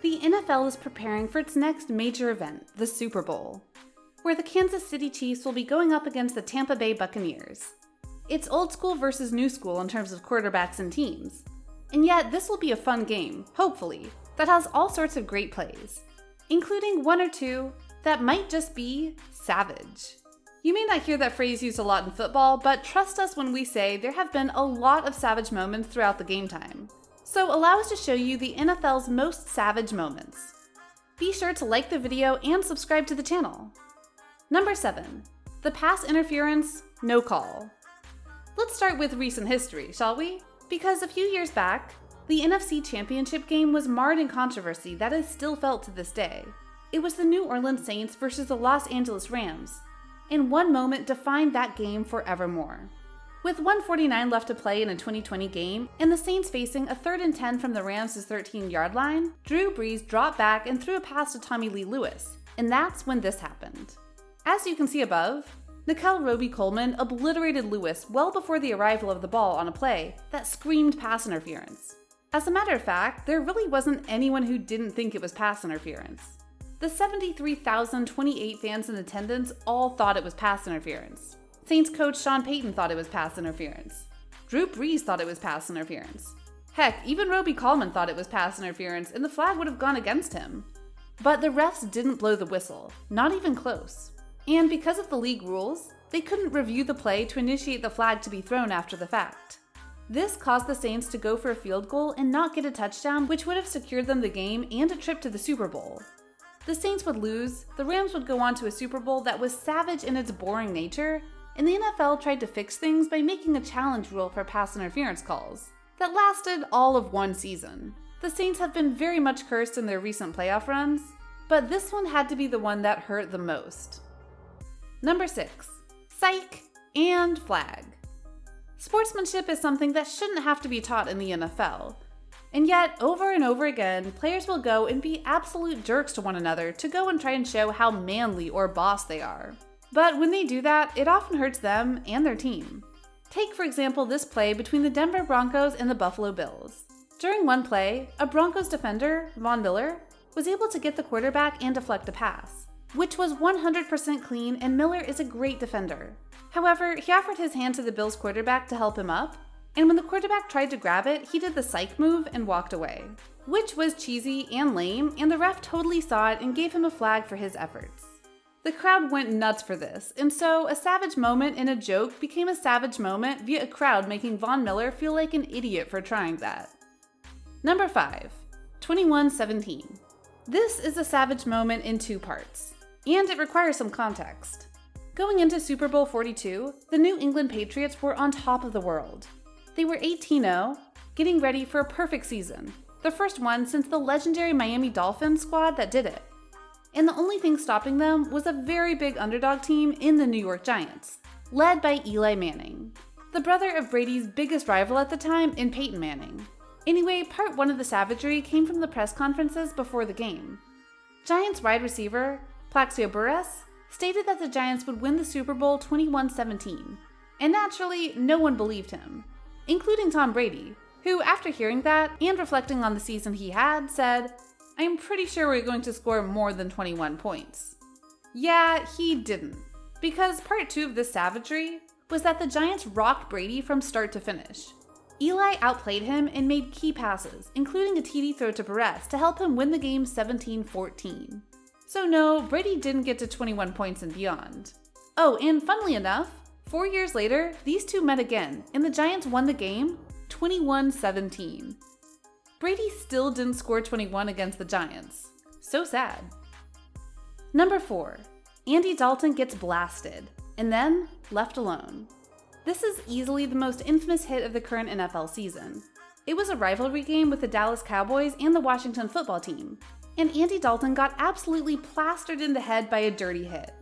The NFL is preparing for its next major event, the Super Bowl, where the Kansas City Chiefs will be going up against the Tampa Bay Buccaneers. It's old school versus new school in terms of quarterbacks and teams. And yet, this will be a fun game, hopefully, that has all sorts of great plays, including one or two that might just be savage. You may not hear that phrase used a lot in football, but trust us when we say there have been a lot of savage moments throughout the game time. So allow us to show you the NFL's most savage moments. Be sure to like the video and subscribe to the channel. Number 7. The pass interference, no call. Let's start with recent history, shall we? Because a few years back, the NFC Championship game was marred in controversy that is still felt to this day. It was the New Orleans Saints versus the Los Angeles Rams, and one moment defined that game forevermore. With 1:49 left to play in a 2020 game, and the Saints facing a 3rd and 10 from the Rams' 13-yard line, Drew Brees dropped back and threw a pass to Tommy Lee Lewis, and that's when this happened. As you can see above, Nickel Roby-Coleman obliterated Lewis well before the arrival of the ball on a play that screamed pass interference. As a matter of fact, there really wasn't anyone who didn't think it was pass interference. The 73,028 fans in attendance all thought it was pass interference. Saints coach Sean Payton thought it was pass interference. Drew Brees thought it was pass interference. Heck, even Roby-Coleman thought it was pass interference, and the flag would have gone against him. But the refs didn't blow the whistle, not even close. And because of the league rules, they couldn't review the play to initiate the flag to be thrown after the fact. This caused the Saints to go for a field goal and not get a touchdown, which would have secured them the game and a trip to the Super Bowl. The Saints would lose, the Rams would go on to a Super Bowl that was savage in its boring nature, and the NFL tried to fix things by making a challenge rule for pass interference calls that lasted all of one season. The Saints have been very much cursed in their recent playoff runs, but this one had to be the one that hurt the most. Number 6. Psych and flag. Sportsmanship is something that shouldn't have to be taught in the NFL. And yet, over and over again, players will go and be absolute jerks to one another to go and try and show how manly or boss they are. But when they do that, it often hurts them and their team. Take, for example, this play between the Denver Broncos and the Buffalo Bills. During one play, a Broncos defender, Von Miller, was able to get the quarterback and deflect a pass, which was 100% clean, and Miller is a great defender. However, he offered his hand to the Bills quarterback to help him up, and when the quarterback tried to grab it, he did the psych move and walked away, which was cheesy and lame, and the ref totally saw it and gave him a flag for his efforts. The crowd went nuts for this, and so a savage moment in a joke became a savage moment via a crowd making Von Miller feel like an idiot for trying that. Number 5. 21-17. This is a savage moment in 2 parts, and it requires some context. Going into Super Bowl 42, the New England Patriots were on top of the world. They were 18-0, getting ready for a perfect season, the first one since the legendary Miami Dolphins squad that did it. And the only thing stopping them was a very big underdog team in the New York Giants, led by Eli Manning, the brother of Brady's biggest rival at the time in Peyton Manning. Anyway, part 1 of the savagery came from the press conferences before the game. Giants wide receiver, Plaxico Burress, stated that the Giants would win the Super Bowl 21-17, and naturally, no one believed him, including Tom Brady, who, after hearing that and reflecting on the season he had, said, "I'm pretty sure we're going to score more than 21 points. Yeah, he didn't, because part 2 of this savagery was that the Giants rocked Brady from start to finish. Eli outplayed him and made key passes, including a TD throw to Burress to help him win the game 17-14. So no, Brady didn't get to 21 points and beyond. Oh, and funnily enough, 4 years later, these two met again, and the Giants won the game 21-17. Brady still didn't score 21 against the Giants. So sad. Number 4. Andy Dalton gets blasted, and then left alone. This is easily the most infamous hit of the current NFL season. It was a rivalry game with the Dallas Cowboys and the Washington football team, and Andy Dalton got absolutely plastered in the head by a dirty hit.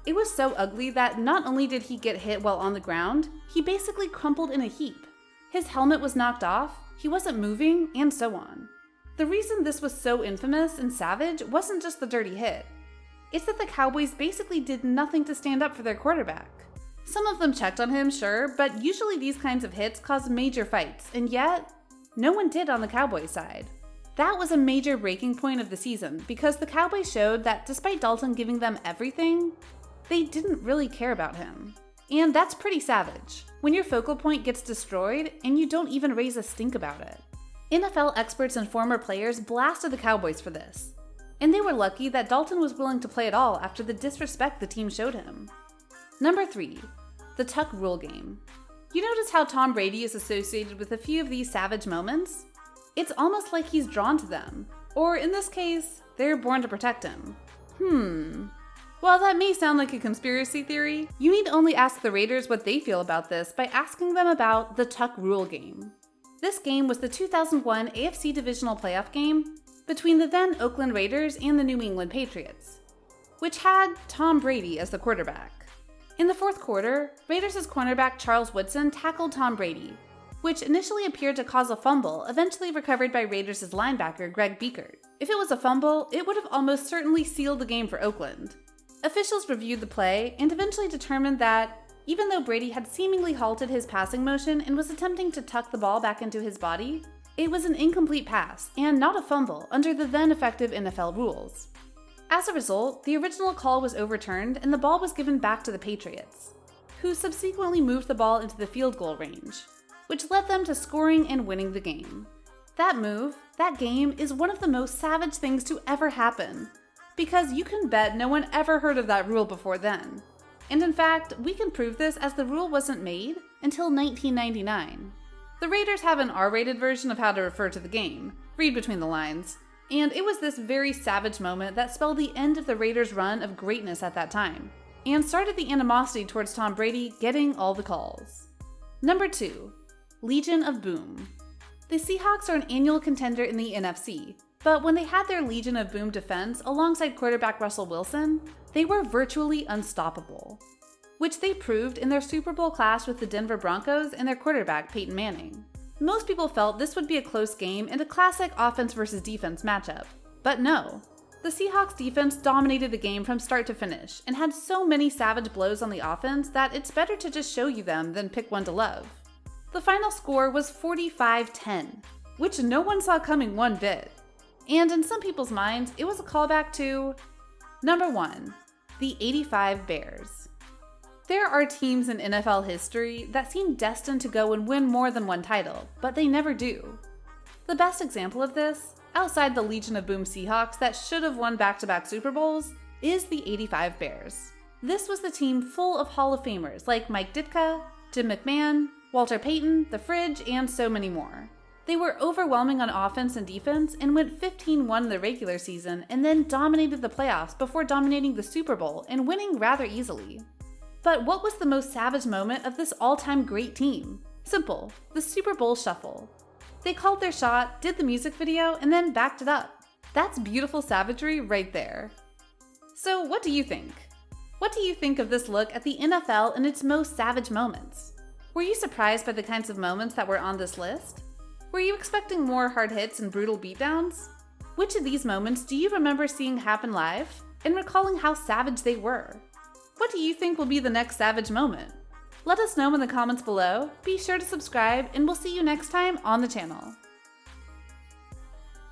It was so ugly that not only did he get hit while on the ground, he basically crumpled in a heap. His helmet was knocked off, he wasn't moving, and so on. The reason this was so infamous and savage wasn't just the dirty hit. It's that the Cowboys basically did nothing to stand up for their quarterback. Some of them checked on him, sure, but usually these kinds of hits cause major fights, and yet, no one did on the Cowboys side. That was a major breaking point of the season because the Cowboys showed that despite Dalton giving them everything, they didn't really care about him. And that's pretty savage, when your focal point gets destroyed and you don't even raise a stink about it. NFL experts and former players blasted the Cowboys for this, and they were lucky that Dalton was willing to play at all after the disrespect the team showed him. Number 3, the tuck rule game. You notice how Tom Brady is associated with a few of these savage moments? It's almost like he's drawn to them, or in this case, they're born to protect him. While that may sound like a conspiracy theory, you need only ask the Raiders what they feel about this by asking them about the tuck rule game. This game was the 2001 AFC Divisional Playoff game between the then Oakland Raiders and the New England Patriots, which had Tom Brady as the quarterback. In the fourth quarter, Raiders' cornerback Charles Woodson tackled Tom Brady, which initially appeared to cause a fumble, eventually recovered by Raiders' linebacker Greg Biekert. If it was a fumble, it would have almost certainly sealed the game for Oakland. Officials reviewed the play and eventually determined that, even though Brady had seemingly halted his passing motion and was attempting to tuck the ball back into his body, it was an incomplete pass and not a fumble under the then effective NFL rules. As a result, the original call was overturned and the ball was given back to the Patriots, who subsequently moved the ball into the field goal range, which led them to scoring and winning the game. That move, that game, is one of the most savage things to ever happen, because you can bet no one ever heard of that rule before then. And in fact, we can prove this as the rule wasn't made until 1999. The Raiders have an R-rated version of how to refer to the game, read between the lines, and it was this very savage moment that spelled the end of the Raiders' run of greatness at that time, and started the animosity towards Tom Brady getting all the calls. Number 2, Legion of Boom. The Seahawks are an annual contender in the NFC, but when they had their Legion of Boom defense alongside quarterback Russell Wilson, they were virtually unstoppable, which they proved in their Super Bowl clash with the Denver Broncos and their quarterback Peyton Manning. Most people felt this would be a close game and a classic offense versus defense matchup, but no. The Seahawks defense dominated the game from start to finish and had so many savage blows on the offense that it's better to just show you them than pick one to love. The final score was 45-10, which no one saw coming one bit. And in some people's minds, it was a callback to number 1, the '85 Bears. There are teams in NFL history that seem destined to go and win more than one title, but they never do. The best example of this, outside the Legion of Boom Seahawks that should have won back-to-back Super Bowls, is the '85 Bears. This was the team full of Hall of Famers like Mike Ditka, Jim McMahon, Walter Payton, The Fridge, and so many more. They were overwhelming on offense and defense and went 15-1 in the regular season and then dominated the playoffs before dominating the Super Bowl and winning rather easily. But what was the most savage moment of this all-time great team? Simple, the Super Bowl Shuffle. They called their shot, did the music video, and then backed it up. That's beautiful savagery right there. So what do you think? What do you think of this look at the NFL in its most savage moments? Were you surprised by the kinds of moments that were on this list? Were you expecting more hard hits and brutal beatdowns? Which of these moments do you remember seeing happen live and recalling how savage they were? What do you think will be the next savage moment? Let us know in the comments below, be sure to subscribe, and we'll see you next time on the channel.